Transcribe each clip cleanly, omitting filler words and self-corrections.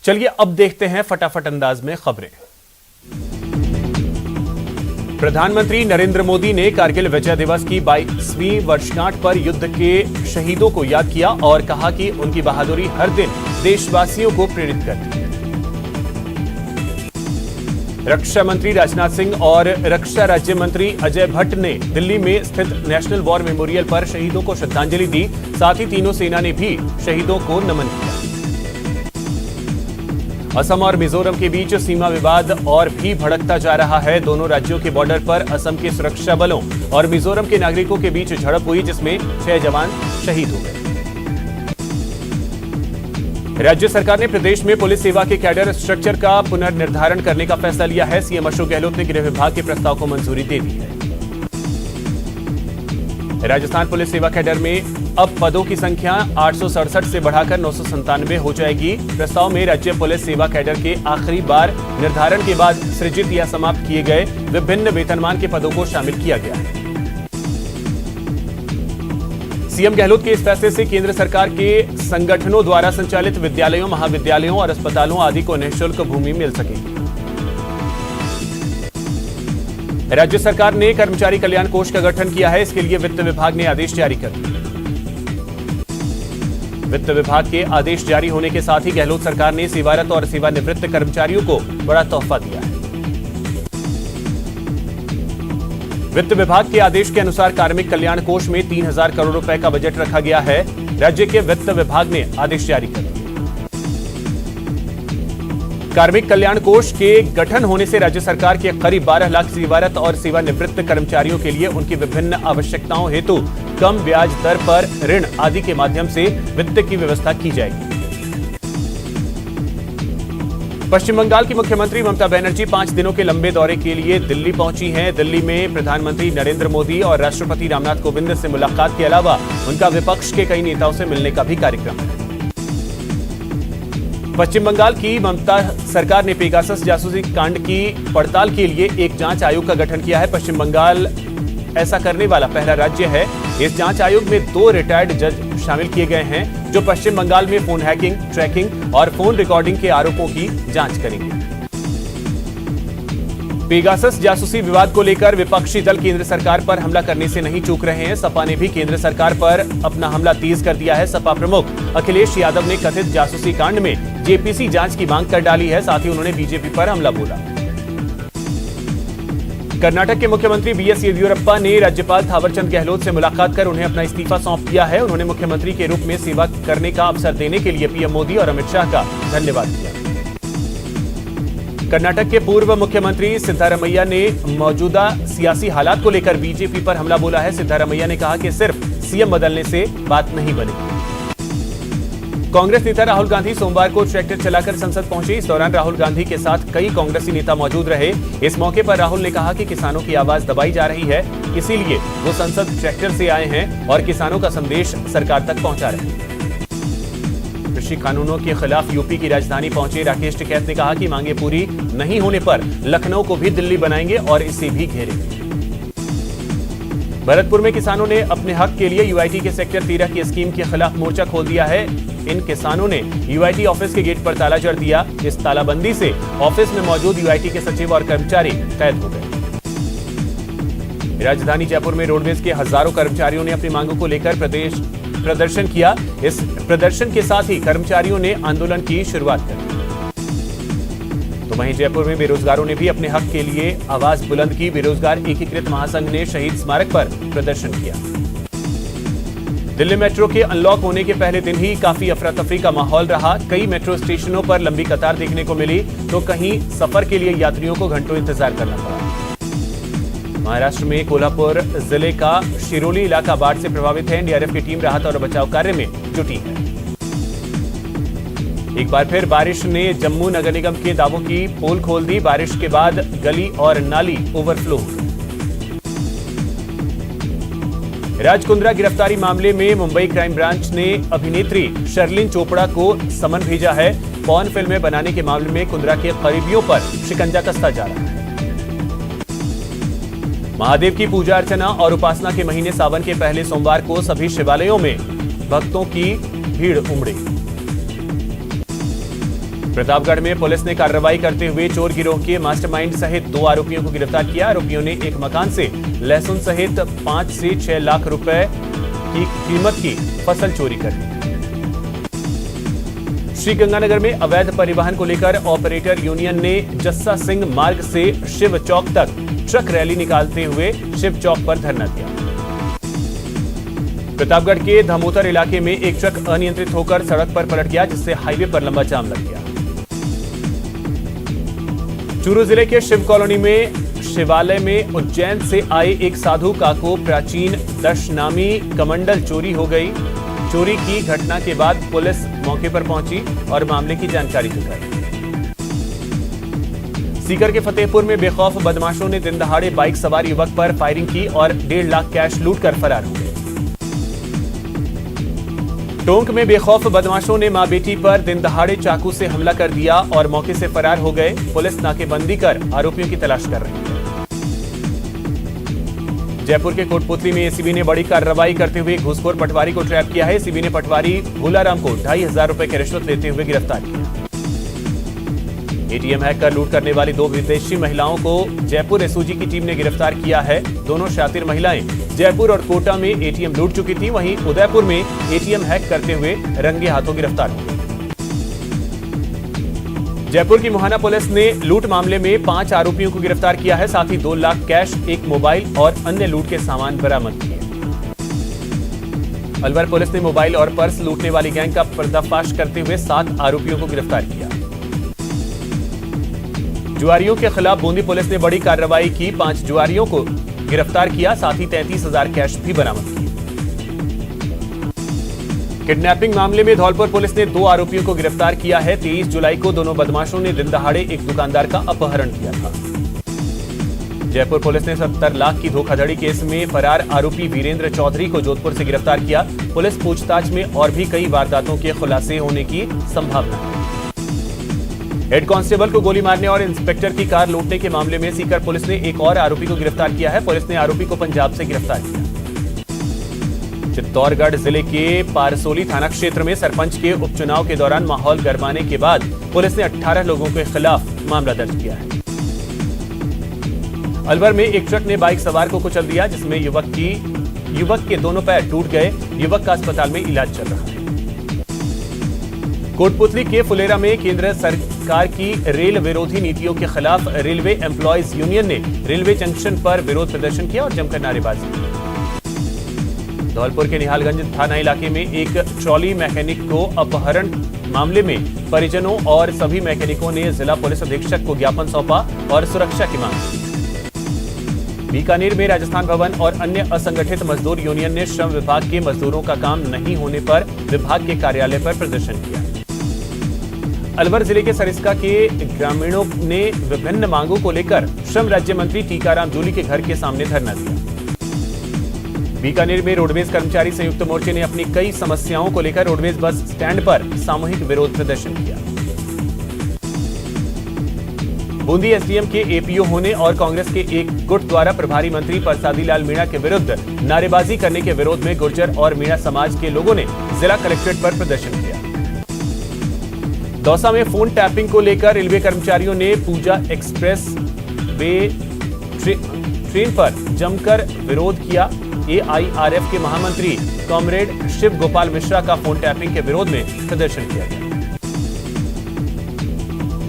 चलिए अब देखते हैं फटाफट अंदाज में खबरें। प्रधानमंत्री नरेंद्र मोदी ने कारगिल विजय दिवस की 22वीं वर्षगांठ पर युद्ध के शहीदों को याद किया और कहा कि उनकी बहादुरी हर दिन देशवासियों को प्रेरित करती है। रक्षा मंत्री राजनाथ सिंह और रक्षा राज्य मंत्री अजय भट्ट ने दिल्ली में स्थित नेशनल वॉर मेमोरियल पर शहीदों को श्रद्धांजलि दी। साथ ही तीनों सेना ने भी शहीदों को नमन किया। असम और मिजोरम के बीच सीमा विवाद और भी भड़कता जा रहा है। दोनों राज्यों के बॉर्डर पर असम के सुरक्षा बलों और मिजोरम के नागरिकों के बीच झड़प हुई, जिसमें 6 जवान शहीद हो गए। राज्य सरकार ने प्रदेश में पुलिस सेवा के कैडर स्ट्रक्चर का पुनर्निर्धारण करने का फैसला लिया है। सीएम अशोक गहलोत ने गृह विभाग के प्रस्ताव को मंजूरी दे दी है। राजस्थान पुलिस सेवा कैडर में अब पदों की संख्या 867 से बढ़ाकर 997 हो जाएगी। प्रस्ताव में राज्य पुलिस सेवा कैडर के आखिरी बार निर्धारण के बाद सृजित या समाप्त किए गए विभिन्न वेतनमान के पदों को शामिल किया गया है। सीएम गहलोत के इस फैसले से केंद्र सरकार के संगठनों द्वारा संचालित विद्यालयों, महाविद्यालयों और अस्पतालों आदि को निःशुल्क भूमि मिल सकेगी। राज्य सरकार ने कर्मचारी कल्याण कोष का गठन किया है। इसके लिए वित्त विभाग ने आदेश जारी कर दिए। वित्त विभाग के आदेश जारी होने के साथ ही गहलोत सरकार ने सेवारत और सेवानिवृत्त कर्मचारियों को बड़ा तोहफा दिया है। वित्त विभाग के आदेश के अनुसार कार्मिक कल्याण कोष में 3000 करोड़ रुपए का बजट रखा गया है। राज्य के वित्त विभाग ने आदेश जारी कर दिए। कार्मिक कल्याण कोष के गठन होने से राज्य सरकार के करीब 12 लाख सेवारत और सेवानिवृत्त कर्मचारियों के लिए उनकी विभिन्न आवश्यकताओं हेतु कम ब्याज दर पर ऋण आदि के माध्यम से वित्त की व्यवस्था की जाएगी। पश्चिम बंगाल की मुख्यमंत्री ममता बनर्जी 5 दिनों के लंबे दौरे के लिए दिल्ली पहुंची हैं। दिल्ली में प्रधानमंत्री नरेंद्र मोदी और राष्ट्रपति रामनाथ कोविंद से मुलाकात के अलावा उनका विपक्ष के कई नेताओं से मिलने का भी कार्यक्रम है। पश्चिम बंगाल की ममता सरकार ने पेगासस जासूसी कांड की पड़ताल के लिए एक जांच आयोग का गठन किया है। पश्चिम बंगाल ऐसा करने वाला पहला राज्य है। इस जांच आयोग में 2 रिटायर्ड जज शामिल किए गए हैं, जो पश्चिम बंगाल में फोन हैकिंग, ट्रैकिंग और फोन रिकॉर्डिंग के आरोपों की जांच करेंगे। पेगासस जासूसी विवाद को लेकर विपक्षी दल केंद्र सरकार पर हमला करने से नहीं चूक रहे हैं। सपा ने भी केंद्र सरकार पर अपना हमला तेज कर दिया है। सपा प्रमुख अखिलेश यादव ने कथित जासूसी कांड में जेपीसी जांच की मांग कर डाली है। साथ ही उन्होंने बीजेपी पर हमला बोला। कर्नाटक के मुख्यमंत्री बीएस येदियुरप्पा ने राज्यपाल थावरचंद गहलोत से मुलाकात कर उन्हें अपना इस्तीफा सौंप दिया है। उन्होंने मुख्यमंत्री के रूप में सेवा करने का अवसर देने के लिए पीएम मोदी और अमित शाह का धन्यवाद किया। कर्नाटक के पूर्व मुख्यमंत्री सिद्धारमैया ने मौजूदा सियासी हालात को लेकर बीजेपी पर हमला बोला है। सिद्धारमैया ने कहा कि सिर्फ सीएम बदलने से बात नहीं बनेगी। कांग्रेस नेता राहुल गांधी सोमवार को ट्रैक्टर चलाकर संसद पहुंचे। इस दौरान राहुल गांधी के साथ कई कांग्रेसी नेता मौजूद रहे। इस मौके पर राहुल ने कहा कि किसानों की आवाज दबाई जा रही है, इसीलिए वो संसद ट्रैक्टर से आए हैं और किसानों का संदेश सरकार तक पहुंचा रहे हैं। कृषि कानूनों के खिलाफ यूपी की राजधानी पहुंचे राकेश टिकैत ने कहा कि मांगे पूरी नहीं होने पर लखनऊ को भी दिल्ली बनाएंगे और इसे भी घेरेंगे। भरतपुर में किसानों ने अपने हक के लिए यूआईटी के सेक्टर 13 की स्कीम के खिलाफ मोर्चा खोल दिया है। इन किसानों ने यूआईटी ऑफिस के गेट पर ताला जड़ दिया। इस तालाबंदी से ऑफिस में मौजूद यूआईटी के सचिव और कर्मचारी कैद हो गए। राजधानी जयपुर में रोडवेज के हजारों कर्मचारियों ने अपनी मांगों को लेकर प्रदर्शन किया। इस प्रदर्शन के साथ ही कर्मचारियों ने आंदोलन की शुरुआत कर दी। तो वहीं जयपुर में बेरोजगारों ने भी अपने हक के लिए आवाज बुलंद की। बेरोजगार एकीकृत महासंघ ने शहीद स्मारक पर प्रदर्शन किया। दिल्ली मेट्रो के अनलॉक होने के पहले दिन ही काफी अफरा तफरी का माहौल रहा। कई मेट्रो स्टेशनों पर लंबी कतार देखने को मिली, तो कहीं सफर के लिए यात्रियों को घंटों इंतजार करना पड़ा। महाराष्ट्र में कोल्हापुर जिले का शिरोली इलाका बाढ़ से प्रभावित है। एनडीआरएफ की टीम राहत और बचाव कार्य में जुटी है। एक बार फिर बारिश ने जम्मू नगर निगम के दावों की पोल खोल दी। बारिश के बाद गली और नाली ओवरफ्लो हो गई। राज कुंद्रा गिरफ्तारी मामले में मुंबई क्राइम ब्रांच ने अभिनेत्री शर्लिन चोपड़ा को समन भेजा है। पॉर्न फिल्में बनाने के मामले में कुंद्रा के करीबियों पर शिकंजा कसता जा रहा है। महादेव की पूजा अर्चना और उपासना के महीने सावन के पहले सोमवार को सभी शिवालयों में भक्तों की भीड़ उमड़ी। प्रतापगढ़ में पुलिस ने कार्रवाई करते हुए चोर गिरोह के मास्टरमाइंड सहित 2 आरोपियों को गिरफ्तार किया। आरोपियों ने एक मकान से लहसुन सहित 5 से 6 लाख रुपए की कीमत की फसल चोरी कर ली। श्रीगंगानगर में अवैध परिवहन को लेकर ऑपरेटर यूनियन ने जस्सा सिंह मार्ग से शिव चौक तक ट्रक रैली निकालते हुए शिव चौक पर धरना दिया। प्रतापगढ़ के धमोतर इलाके में एक ट्रक अनियंत्रित होकर सड़क पर पलट गया, जिससे हाईवे पर लंबा जाम लग गया। चूरू जिले के शिव कॉलोनी में शिवालय में उज्जैन से आए एक साधु का को प्राचीन दशनामी कमंडल चोरी हो गई। चोरी की घटना के बाद पुलिस मौके पर पहुंची और मामले की जानकारी जुटाई। सीकर के फतेहपुर में बेखौफ बदमाशों ने दिन दहाड़े बाइक सवार युवक पर फायरिंग की और 1.5 लाख कैश लूटकर फरार हो गए। टोंक में बेखौफ बदमाशों ने मां बेटी पर दिन दहाड़े चाकू से हमला कर दिया और मौके से फरार हो गए। पुलिस नाकेबंदी कर आरोपियों की तलाश कर रही है। जयपुर के कोटपुतली में एसीबी ने बड़ी कार्रवाई करते हुए घूसखोर पटवारी को ट्रैप किया है। एसीबी ने पटवारी भूलाराम को 2,500 रुपए की रिश्वत लेते हुए गिरफ्तार किया। एटीएम हैक कर लूट करने वाली 2 विदेशी महिलाओं को जयपुर एसओजी की टीम ने गिरफ्तार किया है। दोनों शातिर महिलाएं जयपुर और कोटा में एटीएम लूट चुकी थी। वहीं उदयपुर में एटीएम हैक करते हुए रंगे हाथों गिरफ्तार हुए। जयपुर की मुहाना पुलिस ने लूट मामले में 5 आरोपियों को गिरफ्तार किया है। साथ ही 2 लाख कैश, 1 मोबाइल और अन्य लूट के सामान बरामद किए। अलवर पुलिस ने मोबाइल और पर्स लूटने वाली गैंग का पर्दाफाश करते हुए 7 आरोपियों को गिरफ्तार किया। जुआरियों के खिलाफ बूंदी पुलिस ने बड़ी कार्रवाई की। 5 जुआरियों को गिरफ्तार किया, साथ ही 33,000 कैश भी बरामद किए। किडनैपिंग मामले में धौलपुर पुलिस ने 2 आरोपियों को गिरफ्तार किया है। 23 जुलाई को दोनों बदमाशों ने दिन दहाड़े एक दुकानदार का अपहरण किया था। जयपुर पुलिस ने 70 लाख की धोखाधड़ी केस में फरार आरोपी वीरेंद्र चौधरी को जोधपुर से गिरफ्तार किया। पुलिस पूछताछ में और भी कई वारदातों के खुलासे होने की संभावना है। हेड कांस्टेबल को गोली मारने और इंस्पेक्टर की कार लूटने के मामले में सीकर पुलिस ने एक और आरोपी को गिरफ्तार किया है। पुलिस ने आरोपी को पंजाब से गिरफ्तार किया। चित्तौड़गढ़ जिले के पारसोली थाना क्षेत्र में सरपंच के उपचुनाव के दौरान माहौल गरमाने के बाद पुलिस ने 18 लोगों के खिलाफ मामला दर्ज किया है। अलवर में एक ट्रक ने बाइक सवार को कुचल दिया, जिसमें युवक के दोनों पैर टूट गए। युवक का अस्पताल में इलाज चल रहा है। कोटपुतली के फुलेरा में केंद्र सरकार की रेल विरोधी नीतियों के खिलाफ रेलवे एम्प्लॉयज यूनियन ने रेलवे जंक्शन पर विरोध प्रदर्शन किया और जमकर नारेबाजी की। धौलपुर के निहालगंज थाना इलाके में एक ट्रॉली मैकेनिक को अपहरण मामले में परिजनों और सभी मैकेनिकों ने जिला पुलिस अधीक्षक को ज्ञापन सौंपा और सुरक्षा की मांग की। बीकानेर में राजस्थान भवन और अन्य असंगठित मजदूर यूनियन ने श्रम विभाग के मजदूरों का काम नहीं होने पर विभाग के कार्यालय पर प्रदर्शन किया। अलवर जिले के सरिस्का के ग्रामीणों ने विभिन्न मांगों को लेकर श्रम राज्य मंत्री टीकाराम जूली के घर के सामने धरना दिया। बीकानेर में रोडवेज कर्मचारी संयुक्त मोर्चे ने अपनी कई समस्याओं को लेकर रोडवेज बस स्टैंड पर सामूहिक विरोध प्रदर्शन किया। बूंदी एसडीएम के एपीओ होने और कांग्रेस के एक गुट द्वारा प्रभारी मंत्री प्रसादी लाल मीणा के विरुद्ध नारेबाजी करने के विरोध में गुर्जर और मीणा समाज के लोगों ने जिला कलेक्ट्रेट पर प्रदर्शन किया। दौसा में फोन टैपिंग को लेकर रेलवे कर्मचारियों ने पूजा एक्सप्रेस वे ट्रेन पर जमकर विरोध किया। एआईआरएफ के महामंत्री कॉमरेड शिव गोपाल मिश्रा का फोन टैपिंग के विरोध में प्रदर्शन किया गया।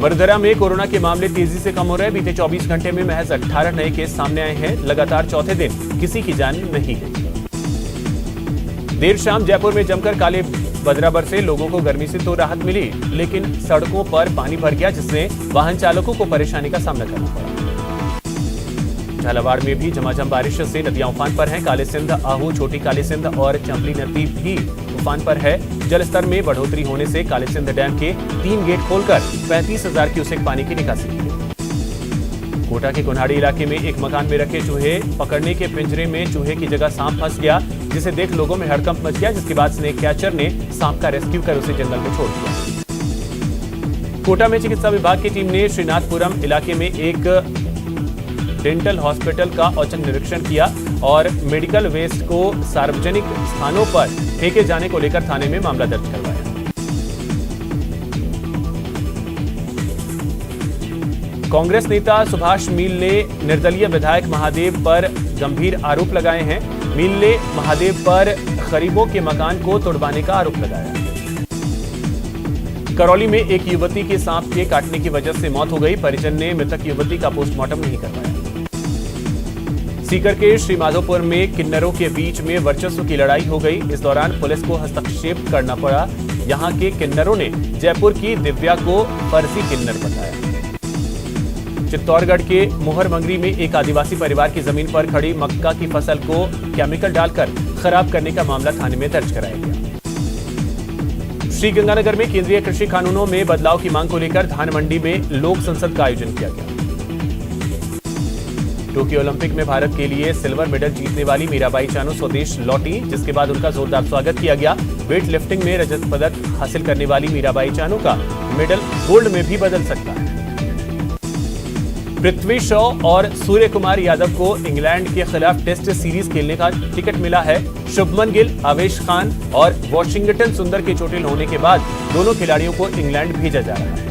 मरदरा में कोरोना के मामले तेजी से कम हो रहे हैं। बीते 24 घंटे में महज 18 नए केस सामने आए हैं। लगातार चौथे दिन किसी की जान नहीं गई। देर शाम जयपुर में जमकर काले बदराबर से लोगों को गर्मी से तो राहत मिली, लेकिन सड़कों पर पानी भर गया, जिससे वाहन चालकों को परेशानी का सामना करना पड़ा। झालावाड़ में भी झमाझम बारिश से नदियां उफान पर हैं। काली सिंध, आहू, छोटी काली सिंध और चंपली नदी भी उफान पर है। जलस्तर में बढ़ोतरी होने से काली सिंध डैम के 3 गेट खोलकर 35,000 क्यूसेक पानी की निकासी की गई। कोटा के कुन्हाड़ी इलाके में एक मकान में रखे चूहे पकड़ने के पिंजरे में चूहे की जगह सांप फंस गया, जिसे देख लोगों में हड़कंप मच गया, जिसके बाद स्नेक कैचर ने सांप का रेस्क्यू कर उसे जंगल में छोड़ दिया। कोटा में चिकित्सा विभाग की टीम ने श्रीनाथपुरम इलाके में एक डेंटल हॉस्पिटल का औचक निरीक्षण किया और मेडिकल वेस्ट को सार्वजनिक स्थानों पर फेंके जाने को लेकर थाने में मामला दर्ज करवाया। कांग्रेस नेता सुभाष मील ने निर्दलीय विधायक महादेव पर गंभीर आरोप लगाए हैं। मील ने महादेव पर गरीबों के मकान को तोड़वाने का आरोप लगाया। करौली में एक युवती के सांप के काटने की वजह से मौत हो गई। परिजन ने मृतक युवती का पोस्टमार्टम नहीं करवाया। सीकर के श्रीमाधोपुर में किन्नरों के बीच में वर्चस्व की लड़ाई हो गई। इस दौरान पुलिस को हस्तक्षेप करना पड़ा। यहां के किन्नरों ने जयपुर की दिव्या को फर्जी किन्नर बताया। चित्तौड़गढ़ के मोहरमंगरी में एक आदिवासी परिवार की जमीन पर खड़ी मक्का की फसल को केमिकल डालकर खराब करने का मामला थाने में दर्ज कराया गया। श्रीगंगानगर में केंद्रीय कृषि कानूनों में बदलाव की मांग को लेकर धान मंडी में लोक संसद का आयोजन किया गया। टोक्यो ओलंपिक में भारत के लिए सिल्वर मेडल जीतने वाली मीराबाई चानू स्वदेश लौटी, जिसके बाद उनका जोरदार स्वागत किया गया। वेट लिफ्टिंग में रजत पदक हासिल करने वाली मीराबाई चानू का मेडल गोल्ड में भी बदल सकता है। पृथ्वी शॉ और सूर्य कुमार यादव को इंग्लैंड के खिलाफ टेस्ट सीरीज खेलने का टिकट मिला है। शुभमन गिल, आवेश खान और वॉशिंगटन सुंदर के चोटिल होने के बाद दोनों खिलाड़ियों को इंग्लैंड भेजा जा रहा है।